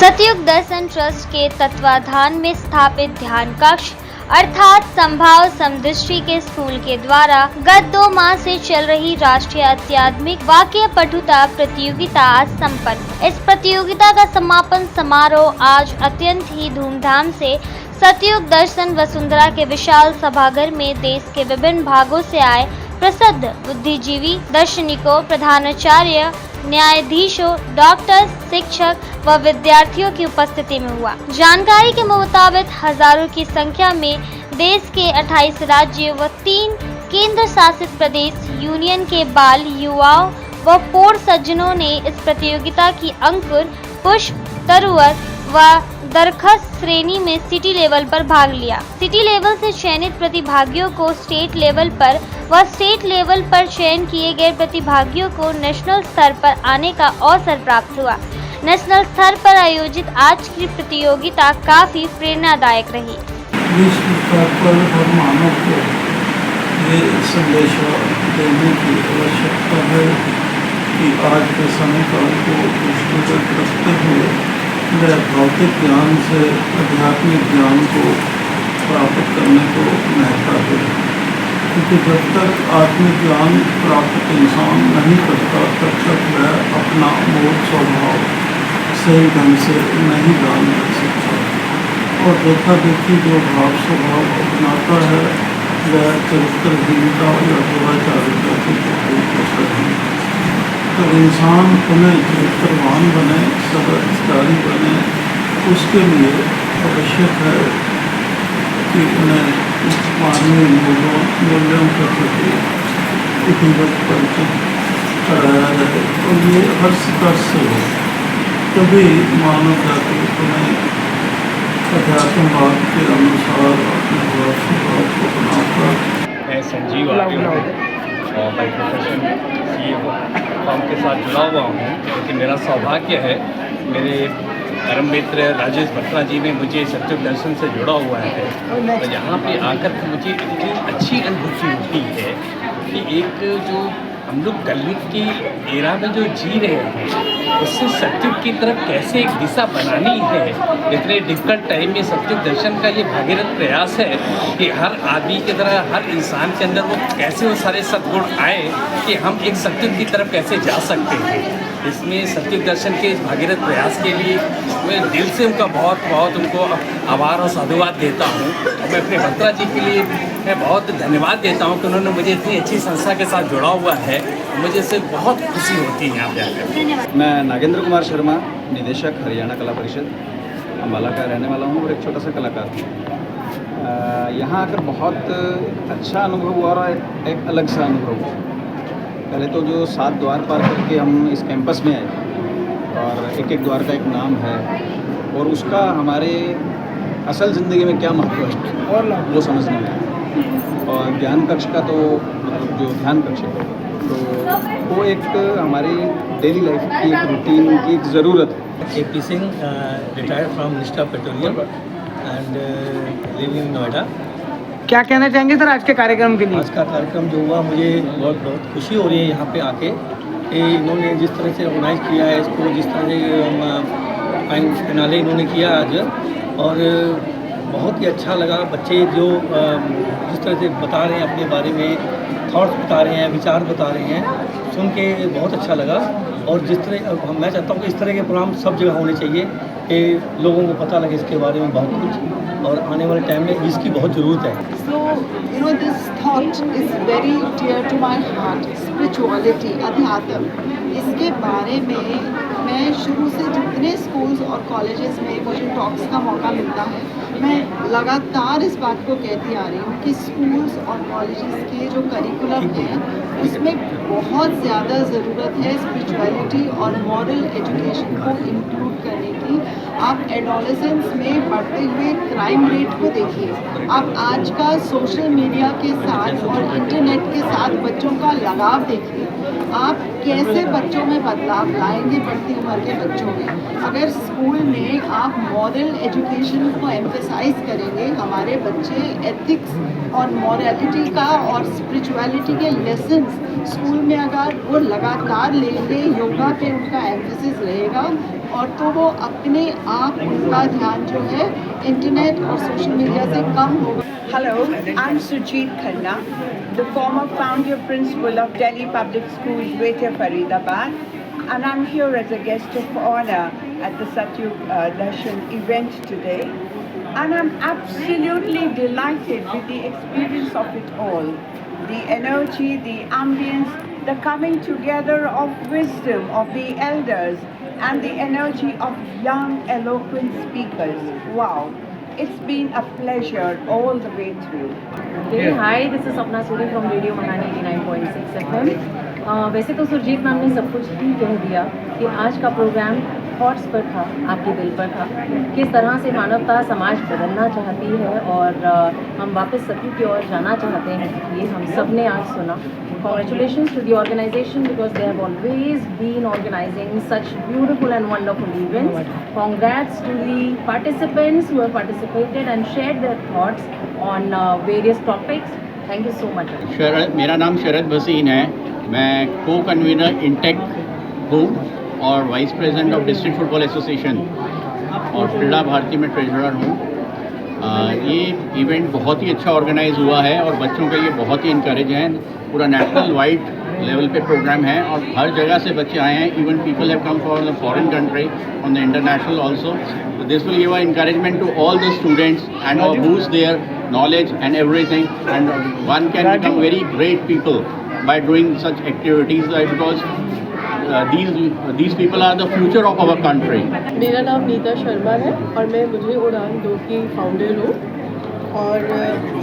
सतयुग दर्शन ट्रस्ट के तत्वाधान में स्थापित ध्यान कक्ष अर्थात संभाव समदृष्टि के स्कूल के द्वारा गत 2 माह से चल रही राष्ट्रीय अत्याधुनिक वाक्य पठुता प्रतियोगिता आज संपन्न। इस प्रतियोगिता का समापन समारोह आज अत्यंत ही धूमधाम से सतयुग दर्शन वसुंधरा के विशाल सभागार में देश के विभिन्न भागों से आए प्रसिद्ध बुद्धिजीवी, दार्शनिकों, प्रधानाचार्य, न्यायाधीशों, डॉक्टर, शिक्षक व विद्यार्थियों की उपस्थिति में हुआ। जानकारी के मुताबिक हजारों की संख्या में देश के 28 राज्यों व 3 केंद्र शासित प्रदेश यूनियन के बाल, युवाओं व पूर्ण सज्जनों ने इस प्रतियोगिता की अंकुर, पुष्प, तरुवर व दरखास्त श्रेणी में सिटी लेवल पर भाग लिया। सिटी लेवल से चयनित प्रतिभागियों को स्टेट लेवल पर व स्टेट लेवल पर चयन किए गए प्रतिभागियों को नेशनल स्तर पर आने का अवसर प्राप्त हुआ। नेशनल स्तर पर आयोजित आज की प्रतियोगिता काफी प्रेरणादायक रही। विश्व स्तर पर हर मानव को ये संदेश देने की आवश्यकता है कि आज के समय काल को दृष्टिगत रखते हुए वह भौतिक ज्ञान से आध्यात्मिक ज्ञान को प्राप्त करने को महत्ता दे, क्योंकि जब तक आत्मज्ञान प्राप्त इंसान नहीं करता तब तक वह अपना मूल स्वभाव सही ढंग से नहीं जान सकता और देखा देखी जो भाव स्वभाव अपनाता है वह चरित्रहीनता या दुराचारिता की होता है। तो इंसान उन्हें चरित्रवान बने, सदाचारी बने, उसके लिए आवश्यक है कि उन्हें मानवीय मूल्यों के प्रति विधिवत परिचित कराया जाए और ये हर स्तर से हो, तभी मानव जाति उन्हें अध्यात्मवाद के अनुसार अपने स्वभाव को बनाकर। मैं संजीव और बाई प्रोफेशन CA फॉर्म के साथ जुड़ा हुआ हूँ, क्योंकि मेरा सौभाग्य है मेरे परम मित्र राजेश भट्टरा जी ने मुझे सतयुग दर्शन से जुड़ा हुआ है। तो यहाँ पे आकर मुझे इतनी अच्छी अनुभूति होती है कि एक जो हम लोग कलयुग की एरा में जो जी रहे हैं उससे सतयुग की तरफ कैसे एक दिशा बनानी है। इतने डिफिकल्ट टाइम में सतयुग दर्शन का ये भागीरथ प्रयास है कि हर आदमी की तरह हर इंसान के अंदर वो कैसे वो सारे सद्गुण आए कि हम एक सतयुग की तरफ कैसे जा सकते हैं। इसमें सतयुग दर्शन के इस भागीरथ प्रयास के लिए मैं दिल से उनका बहुत उनको आभार और साधुवाद देता हूँ। मैं अपने भट्टरा जी के लिए मैं बहुत धन्यवाद देता हूँ कि उन्होंने मुझे इतनी अच्छी संस्था के साथ जुड़ा हुआ है। मुझे इससे बहुत खुशी होती है यहाँ पे आकर। मैं नागेंद्र कुमार शर्मा, निदेशक हरियाणा कला परिषद अम्बाला का रहने वाला हूँ और एक छोटा सा कलाकार हूँ। यहाँ आकर बहुत अच्छा अनुभव हुआ और एक अलग सा अनुभव हुआ। पहले तो जो 7 द्वार पार करके हम इस कैंपस में आए और एक एक द्वार का एक नाम है और उसका हमारे असल ज़िंदगी में क्या महत्व है और वो समझने में आया। और ज्ञान कक्ष का तो मतलब जो ध्यान कक्ष है तो वो एक हमारी डेली लाइफ की एक रूटीन की एक ज़रूरत है। KP Singh, retired from Ministry of Petroleum and living in Noida। क्या कहना चाहेंगे सर आज के कार्यक्रम के लिए? आज का कार्यक्रम जो हुआ मुझे बहुत खुशी हो रही है यहाँ पे आके। इन्होंने जिस तरह से ऑर्गेनाइज किया है इसको, जिस तरह से फिनाले इन्होंने किया आज, और बहुत ही अच्छा लगा। बच्चे जो जिस तरह से बता रहे हैं अपने बारे में, थॉट्स बता रहे हैं, विचार बता रहे हैं, सुन के बहुत अच्छा लगा। और जिस तरह मैं चाहता हूँ कि इस तरह के प्रोग्राम सब जगह होने चाहिए कि लोगों को पता लगे इसके बारे में बहुत कुछ, और आने वाले टाइम में इसकी बहुत ज़रूरत है। So this thought is very dear to my heart, spirituality, अध्यात्म। इसके बारे में मैं शुरू से जितने स्कूल्स और कॉलेजेस में मुझे टॉक्स का मौका मिलता है, मैं लगातार इस बात को कहती आ रही हूँ कि स्कूल्स और कॉलेजेस के जो करिकुलम हैं उसमें बहुत ज़्यादा ज़रूरत है स्पिरिचुअलिटी और मॉरल एजुकेशन को इंक्लूड करने की। आप एडोलेसेंस में बढ़ते हुए क्राइम रेट को देखिए, आप आज का सोशल मीडिया के साथ और इंटरनेट के साथ बच्चों का लगाव देखिए, आप कैसे बच्चों में बदलाव लाएंगे बढ़ती उम्र के बच्चों में। अगर स्कूल में आप मॉरल एजुकेशन को एम्फेसाइज करेंगे, हमारे बच्चे एथिक्स और मॉरलिटी का और स्पिरिचुअलिटी के लेसन्स स्कूल में अगर वो लगातार लेंगे, योगा पे उनका एम्फेसिस रहेगा, और तो वो अपने आप उनका ध्यान जो है इंटरनेट और सोशल मीडिया से कम होगा। Hello, I'm Sujit Khanna, the former founder principal of Delhi Public Schools, Greater Faridabad, and I'm here as a guest of honor at the Satyug Darshan event today. And I'm absolutely delighted with the experience of it all. The energy, the ambience, the coming together of wisdom of the elders and the energy of young, eloquent speakers. Wow. It's been a pleasure all the way through. Hey, hi, this is Sapna Suri from Radio Mahani 89.6 FM. वैसे तो Surjit ma'am ने सब कुछ ही कह दिया कि आज का प्रोग्राम थॉट्स पर था, आपके दिल पर था, किस तरह से मानवता समाज बदलना चाहती है और हम वापस सत्य की ओर जाना चाहते हैं, ये हम सब ने आज सुना। Congratulations to the organization because they have always been organizing such beautiful and wonderful events. Congrats to the participants who have participated and shared their thoughts on various topics. Thank you so much. मेरा नाम शरद भसीन है, मैं को convener intake हूँ और vice president of district football association और क्रीड़ा भारती में ट्रेजरर हूँ। ये इवेंट बहुत ही अच्छा ऑर्गेनाइज हुआ है और बच्चों के लिए बहुत ही इनकरेज है। पूरा नेशनल वाइड लेवल पे प्रोग्राम है और हर जगह से बच्चे आए हैं। Even people have come from the foreign country, from the international also. So this will give an encouragement to all the students and boost their knowledge and everything, and one can become very great people by doing such activities because these people are the future of our country. मेरा नाम नीता शर्मा है और मैं मुझे उड़ान 2 की founder हूँ और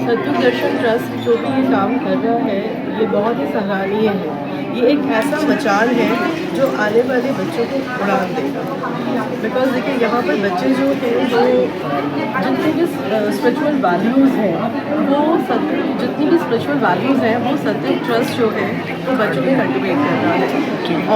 सत्युग दर्शन ट्रस्ट जो भी ये काम कर रहा है ये बहुत ही सराहनीय है। ये एक ऐसा मचान है जो आने वाले बच्चों को उड़ान देगा। बिकॉज देखिए यहाँ पर बच्चे जो हैं जो जितने भी स्पिरिचुअल वैल्यूज़ हैं वो जितनी भी स्पिरिचुअल वैल्यूज़ हैं वो सत्युग ट्रस्ट जो है वो बच्चों में कल्टिवेट कर रहा है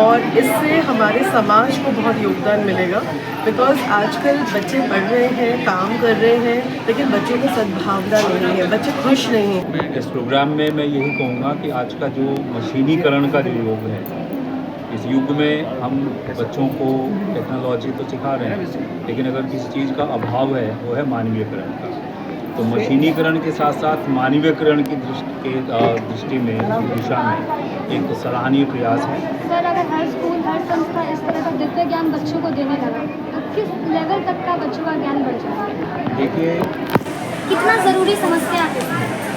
और इससे हमारे समाज को बहुत योगदान मिलेगा। बिकॉज आजकल बच्चे पढ़ रहे हैं, काम कर रहे हैं, लेकिन बच्चों को सद्भावना नहीं है, बच्चे खुश नहीं हैं। इस प्रोग्राम में मैं यही कहूँगा कि आज का जो मशीनीकरण का जो युग है, इस युग में हम बच्चों को टेक्नोलॉजी तो सिखा रहे हैं, लेकिन अगर किसी चीज़ का अभाव है वो है मानवीयकरण का। तो मशीनीकरण के साथ साथ मानवीयकरण की दृष्टि में, दिशा में एक सराहनीय प्रयास है। सर, अगर हर स्कूल, हर संस्था इस तरह का दिव्य ज्ञान बच्चों को देने लगा तो किस लेवल तक का बच्चों का ज्ञान बढ़ जाएगा? देखिए, कितना ज़रूरी समस्या है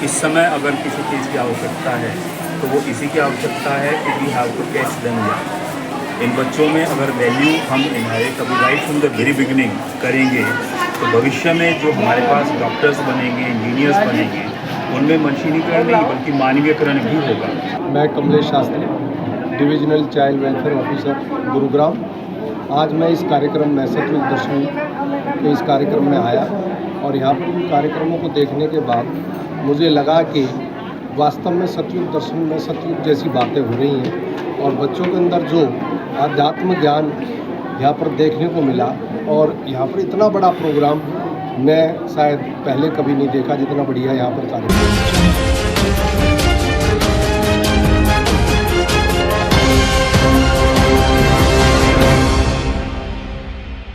इस समय अगर किसी चीज़ की आवश्यकता है तो वो इसी की आवश्यकता है कि we have to catch them young. इन बच्चों में अगर वैल्यू हम इनहेरिट अभी right from the very beginning करेंगे तो भविष्य में जो हमारे पास डॉक्टर्स बनेंगे, इंजीनियर्स बनेंगे, उनमें मशीनीकरण नहीं बल्कि मानवीयकरण भी होगा। मैं Kamlesh Shastri, divisional child welfare officer, Gurugram. आज मैं इस कार्यक्रम में सत्युग दर्शन के इस कार्यक्रम में आया और यहाँ पर इन कार्यक्रमों को देखने के बाद मुझे लगा कि वास्तव में सत्युग दर्शन में सत्युग जैसी बातें हो रही हैं और बच्चों के अंदर जो आध्यात्म ज्ञान यहाँ पर देखने को मिला और यहाँ पर इतना बड़ा प्रोग्राम मैं शायद पहले कभी नहीं देखा जितना बढ़िया यहाँ पर कार्यक्रम।